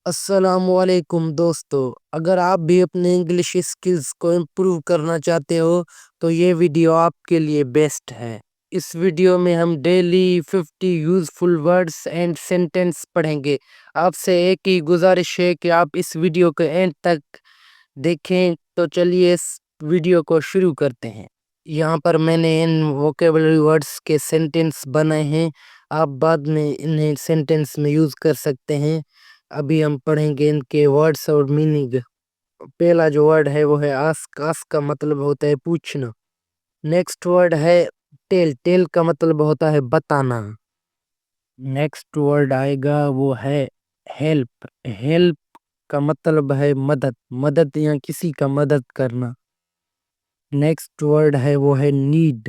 السلام علیکم دوستو، اگر آپ بھی اپنے انگلش اسکلز کو امپروو کرنا چاہتے ہو تو یہ ویڈیو آپ کے لیے بیسٹ ہے۔ اس ویڈیو میں ہم daily 50 useful words and sentence پڑھیں گے۔ آپ سے ایک ہی گزارش ہے کہ آپ اس ویڈیو کو اینڈ تک دیکھیں۔ تو چلیے اس ویڈیو کو شروع کرتے ہیں۔ یہاں پر میں نے ان ووکیبلری ورڈز کے سینٹینس بنائے ہیں، آپ بعد میں انہیں سینٹینس میں یوز کر سکتے ہیں۔ ابھی ہم پڑھیں گے ان کے ورڈز اور میننگ۔ پہلا جو ورڈ ہے وہ ہے آسک۔ آسک کا مطلب ہوتا ہے پوچھنا۔ نیکسٹ ورڈ ہے ٹیل۔ ٹیل کا مطلب ہوتا ہے بتانا۔ نیکسٹ ورڈ آئے گا وہ ہے ہیلپ۔ ہیلپ کا مطلب ہے مدد۔ مدد یا کسی کا مدد کرنا۔ نیکسٹ ورڈ ہے وہ ہے نیڈ۔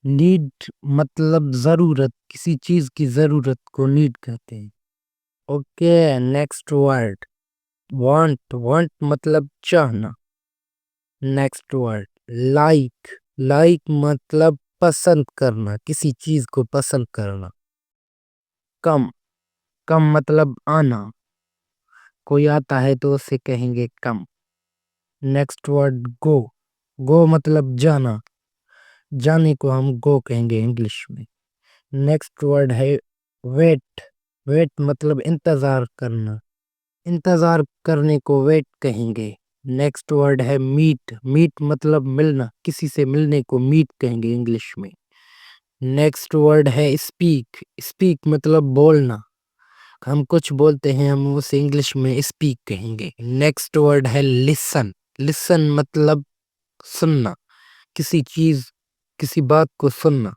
نیڈ مطلب ضرورت، کسی چیز کی ضرورت کو نیڈ کہتے ہیں۔ Okay, next word want. Want مطلب چاہنا۔ Next word like. لائک مطلب پسند کرنا، کسی چیز کو پسند کرنا۔ کم۔ کم مطلب آنا، کوئی آتا ہے تو اسے کہیں گے کم۔ نیکسٹ ورڈ گو۔ گو مطلب جانا، جانے کو ہم گو کہیں گے انگلش میں۔ نیکسٹ ورڈ ہے ویٹ۔ ویٹ مطلب انتظار کرنا، انتظار کرنے کو ویٹ کہیں گے۔ نیکسٹ ورڈ ہے میٹ۔ میٹ مطلب ملنا، کسی سے ملنے کو میٹ کہیں گے انگلش میں۔ نیکسٹ ورڈ ہے اسپیک۔ اسپیک مطلب بولنا، ہم کچھ بولتے ہیں ہم اسے انگلش میں اسپیک کہیں گے۔ نیکسٹ ورڈ ہے لسن۔ لسن مطلب سننا، کسی چیز کسی بات کو سننا۔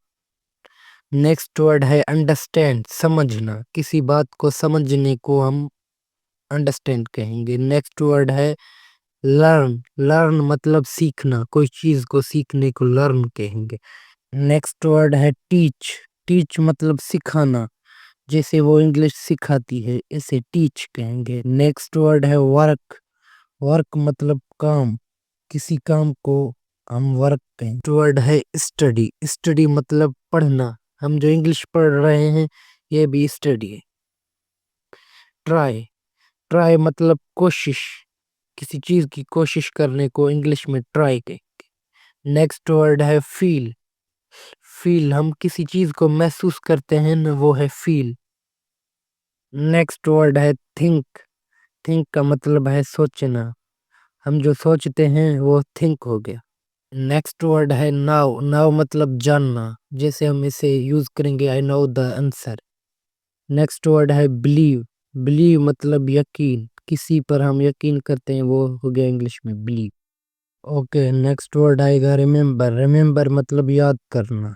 نیکسٹ ورڈ ہے انڈرسٹینڈ۔ سمجھنا، کسی بات کو سمجھنے کو ہم انڈرسٹینڈ کہیں گے۔ نیکسٹ ورڈ ہے لرن۔ لرن مطلب سیکھنا، کوئی چیز کو سیکھنے کو لرن کہیں گے۔ نیکسٹ ورڈ ہے ٹیچ۔ ٹیچ مطلب سکھانا، جیسے وہ انگلش سکھاتی ہے اسے ٹیچ کہیں گے۔ نیکسٹ ورڈ ہے ورک۔ ورک مطلب کام، کسی کام کو ہم ورک کہیں گے۔ نیکسٹ ورڈ ہے اسٹڈی۔ اسٹڈی مطلب پڑھنا، ہم جو انگلش پڑھ رہے ہیں یہ بھی اسٹڈی ہے۔ ٹرائی۔ ٹرائی مطلب کوشش، کسی چیز کی کوشش کرنے کو انگلش میں ٹرائی کہیں گے۔ نیکسٹ ورڈ ہے فیل۔ فیل ہم کسی چیز کو محسوس کرتے ہیں نا، وہ ہے فیل۔ نیکسٹ ورڈ ہے تھنک۔ تھنک کا مطلب ہے سوچنا، ہم جو سوچتے ہیں وہ تھنک ہو گیا۔ نیکسٹ ورڈ ہے ناؤ۔ ناؤ مطلب جاننا، جیسے ہم اسے یوز کریں گے I know the answer۔ Next word ہے بلیو۔ بلیو مطلب یقین، کسی پر ہم یقین کرتے ہیں وہ ہو گیا انگلش میں بلیو۔ اوکے، نیکسٹ ورڈ آئے گا ریممبر۔ ریممبر مطلب یاد کرنا،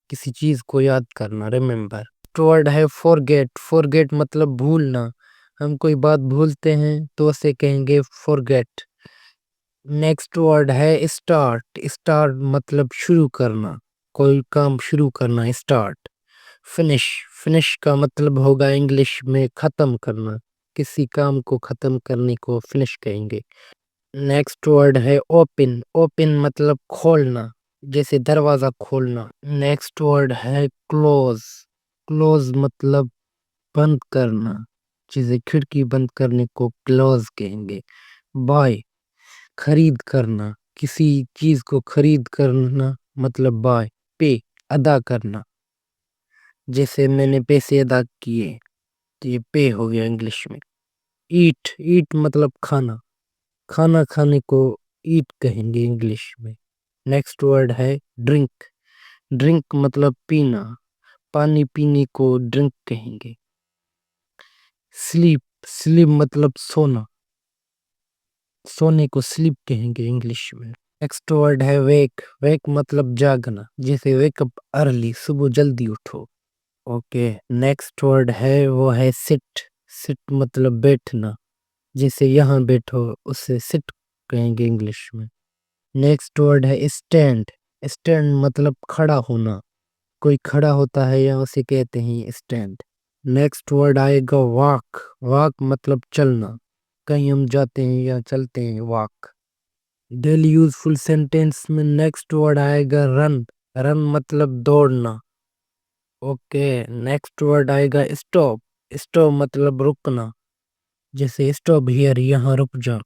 کسی چیز کو یاد کرنا، ریممبر۔ نیکسٹ ورڈ ہے فورگیٹ۔ فورگیٹ مطلب بھولنا، ہم کوئی بات بھولتے ہیں تو اسے کہیں گے فورگیٹ۔ نیکسٹ ورڈ ہے اسٹارٹ۔ اسٹارٹ مطلب شروع کرنا، کوئی کام شروع کرنا، اسٹارٹ۔ فنش۔ فنش کا مطلب ہوگا انگلش میں ختم کرنا، کسی کام کو ختم کرنے کو فنش کہیں گے۔ نیکسٹ ورڈ ہے اوپن۔ اوپن مطلب کھولنا، جیسے دروازہ کھولنا۔ نیکسٹ ورڈ ہے کلوز۔ کلوز مطلب بند کرنا، جیسے کھڑکی بند کرنے کو کلوز کہیں گے۔ بائی۔ خرید کرنا، کسی چیز کو خرید کرنا مطلب بائی۔ پے ادا کرنا، جیسے میں نے پیسے ادا کیے تو یہ پے ہو گیا انگلش میں۔ ایٹ۔ ایٹ مطلب کھانا، کھانا کھانے کو ایٹ کہیں گے انگلش میں۔ نیکسٹ ورڈ ہے ڈرنک۔ ڈرنک مطلب پینا، پانی پینے کو ڈرنک کہیں گے۔ سلیپ۔ سلیپ مطلب سونا، سونے کو سلیپ کہیں گے انگلش میں۔ نیکسٹ ورڈ ہے ویک۔ ویک مطلب جاگنا، جیسے ویک اپ ارلی، صبح جلدی اٹھو۔ اوکے، نیکسٹ ورڈ ہے وہ ہے سٹ۔ سٹ مطلب بیٹھنا، جیسے یہاں بیٹھو اسے سٹ کہیں گے انگلش میں۔ نیکسٹ ورڈ ہے اسٹینڈ۔ اسٹینڈ مطلب کھڑا ہونا، کوئی کھڑا ہوتا ہے یا اسے کہتے ہیں اسٹینڈ۔ نیکسٹ ورڈ آئے گا واک۔ واک مطلب چلنا، کہیں ہم جاتے ہیں یا چلتے ہیں، واک۔ ڈیلی یوزفل سینٹینس میں نیکسٹ ورڈ آئے گا رن۔ رن مطلب دوڑنا۔ اوکے، نیکسٹ ورڈ آئے گا اسٹاپ۔ اسٹاپ مطلب رکنا، جیسے اسٹاپ ہیئر، یہاں رک جا۔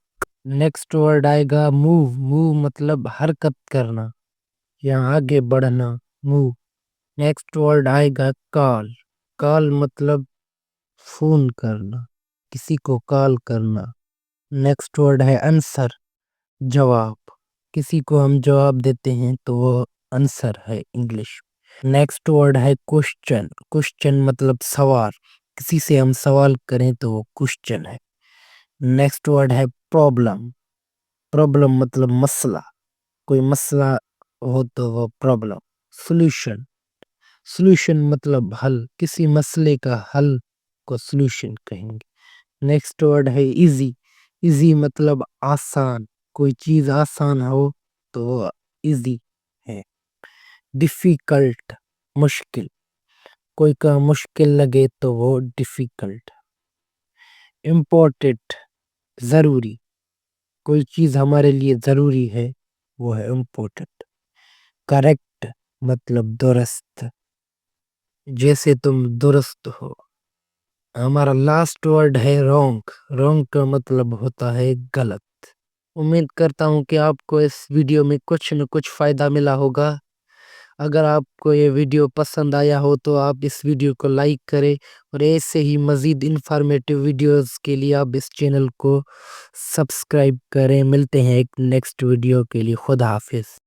نیکسٹ ورڈ آئے گا موو، موو مطلب حرکت کرنا یا آگے بڑھنا، موو۔ نیکسٹ ورڈ آئے گا کال، کال مطلب فون کرنا، کسی کو کال کرنا۔ نیکسٹ ورڈ ہے آنسر، جواب، کسی کو ہم جواب دیتے ہیں تو وہ آنسر ہے انگلش۔ نیکسٹ ورڈ ہے کوشچن، کوشچن مطلب سوال، کسی سے ہم سوال کریں تو وہ کوشچن ہے۔ نیکسٹ ورڈ ہے پرابلم، پرابلم مطلب مسئلہ، کوئی مسئلہ ہو تو وہ پرابلم۔ سولوشن، سولوشن مطلب حل، کسی مسئلے کا حل کو سولوشن کہیں گے۔ نیکسٹ ورڈ ہے ایزی، ایزی مطلب آسان، کوئی چیز آسان ہو تو وہ ایزی ہے۔ ڈیفیکلٹ مشکل، کوئی کا مشکل لگے تو وہ ڈیفیکلٹ۔ امپورٹنٹ ضروری، کوئی چیز ہمارے لیے ضروری ہے وہ ہے امپورٹنٹ۔ کریکٹ مطلب درست، جیسے تم درست ہو۔ ہمارا لاسٹ ورڈ ہے رونگ، رونگ کا مطلب ہوتا ہے غلط۔ امید کرتا ہوں کہ آپ کو اس ویڈیو میں کچھ نہ کچھ فائدہ ملا ہوگا۔ اگر آپ کو یہ ویڈیو پسند آیا ہو تو آپ اس ویڈیو کو لائک کریں، اور ایسے ہی مزید انفارمیٹیو ویڈیوز کے لیے آپ اس چینل کو سبسکرائب کریں۔ ملتے ہیں ایک نیکسٹ ویڈیو کے لیے، خدا حافظ۔